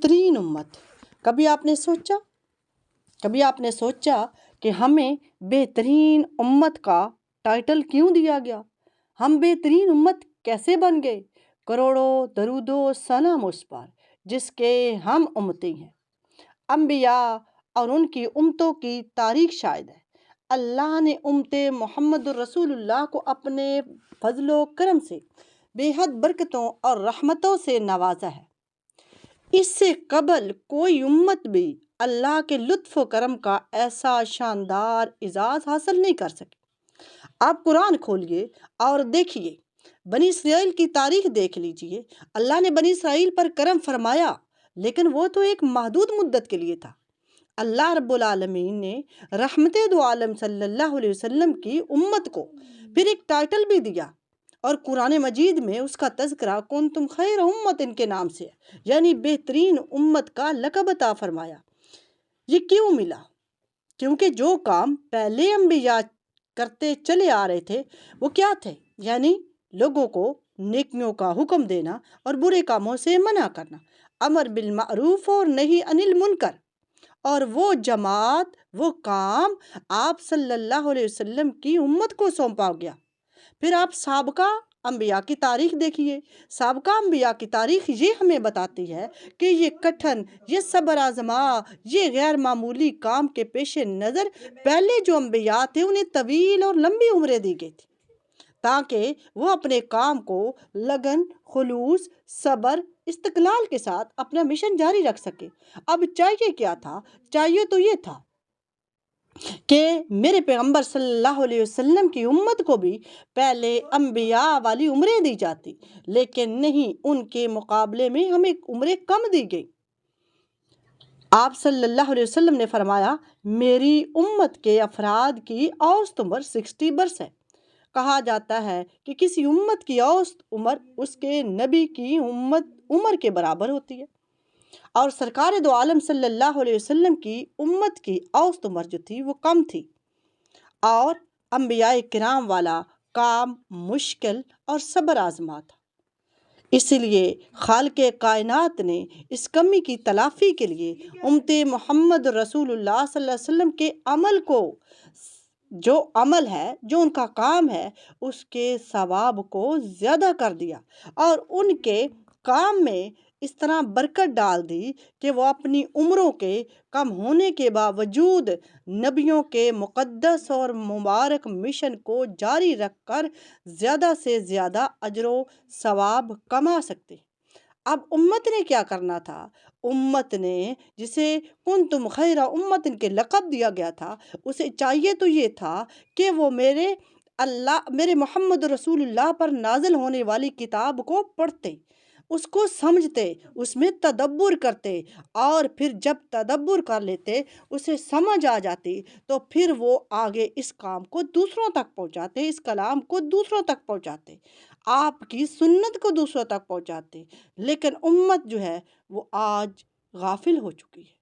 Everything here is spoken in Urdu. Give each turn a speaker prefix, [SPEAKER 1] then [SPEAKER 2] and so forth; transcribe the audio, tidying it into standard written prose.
[SPEAKER 1] بہترین امت۔ کبھی آپ نے سوچا کہ ہمیں بہترین امت کا ٹائٹل کیوں دیا گیا؟ ہم بہترین امت کیسے بن گئے؟ کروڑوں درود و سلام اس پر جس کے ہم امتی ہیں۔ انبیاء اور ان کی امتوں کی تاریخ شاہد ہے۔ اللہ نے امت محمد رسول اللہ کو اپنے فضل و کرم سے بے حد برکتوں اور رحمتوں سے نوازا ہے۔ اس سے قبل کوئی امت بھی اللہ کے لطف و کرم کا ایسا شاندار اعزاز حاصل نہیں کر سکی۔ آپ قرآن کھولیے اور دیکھیے، بنی اسرائیل کی تاریخ دیکھ لیجئے۔ اللہ نے بنی اسرائیل پر کرم فرمایا، لیکن وہ تو ایک محدود مدت کے لیے تھا۔ اللہ رب العالمین نے رحمت دو عالم صلی اللہ علیہ وسلم کی امت کو پھر ایک ٹائٹل بھی دیا، اور قرآن مجید میں اس کا تذکرہ کنتم خیر امت ان کے نام سے ہے، یعنی بہترین امت کا لقب عطا فرمایا۔ یہ کیوں ملا؟ کیونکہ جو کام پہلے انبیاء کرتے چلے آ رہے تھے وہ کیا تھے؟ یعنی لوگوں کو نیکیوں کا حکم دینا اور برے کاموں سے منع کرنا، امر بالمعروف اور نہی عن المنکر۔ اور وہ جماعت، وہ کام آپ صلی اللہ علیہ وسلم کی امت کو سونپا گیا۔ پھر آپ سابقہ انبیاء کی تاریخ دیکھیے۔ سابقہ انبیاء کی تاریخ یہ ہمیں بتاتی ہے کہ یہ کٹھن، یہ صبر آزما، یہ غیر معمولی کام کے پیش نظر پہلے جو انبیاء تھے انہیں طویل اور لمبی عمریں دی گئی تھی، تاکہ وہ اپنے کام کو لگن، خلوص، صبر، استقلال کے ساتھ اپنا مشن جاری رکھ سکے۔ اب چاہیے کیا تھا؟ چاہیے تو یہ تھا کہ میرے پیغمبر صلی اللہ علیہ وسلم کی امت کو بھی پہلے انبیاء والی عمریں دی جاتی، لیکن نہیں، ان کے مقابلے میں ہمیں عمریں کم دی گئی۔ آپ صلی اللہ علیہ وسلم نے فرمایا، میری امت کے افراد کی اوسط عمر 60 برس ہے۔ کہا جاتا ہے کہ کسی امت کی اوسط عمر اس کے نبی کی عمر کے برابر ہوتی ہے، اور سرکار دو عالم صلی اللہ علیہ وسلم کی امت کی اوسط عمر جو تھی وہ کم تھی، اور انبیاء کرام والا کام مشکل اور صبر آزما تھا۔ اس لیے خالق کائنات نے اس کمی کی تلافی کے لیے امت محمد رسول اللہ صلی اللہ علیہ وسلم کے عمل کو، جو عمل ہے، جو ان کا کام ہے، اس کے ثواب کو زیادہ کر دیا، اور ان کے کام میں اس طرح برکت ڈال دی کہ وہ اپنی عمروں کے کم ہونے کے باوجود نبیوں کے مقدس اور مبارک مشن کو جاری رکھ کر زیادہ سے زیادہ اجر و ثواب کما سکتے۔ اب امت نے کیا کرنا تھا؟ امت نے جسے کنتم خیر امت ان کے لقب دیا گیا تھا، اسے چاہیے تو یہ تھا کہ وہ میرے محمد رسول اللہ پر نازل ہونے والی کتاب کو پڑھتے، اس کو سمجھتے، اس میں تدبر کرتے، اور پھر جب تدبر کر لیتے، اسے سمجھ آ جاتی، تو پھر وہ آگے اس کام کو دوسروں تک پہنچاتے، اس کلام کو دوسروں تک پہنچاتے، آپ کی سنت کو دوسروں تک پہنچاتے۔ لیکن امت جو ہے وہ آج غافل ہو چکی ہے۔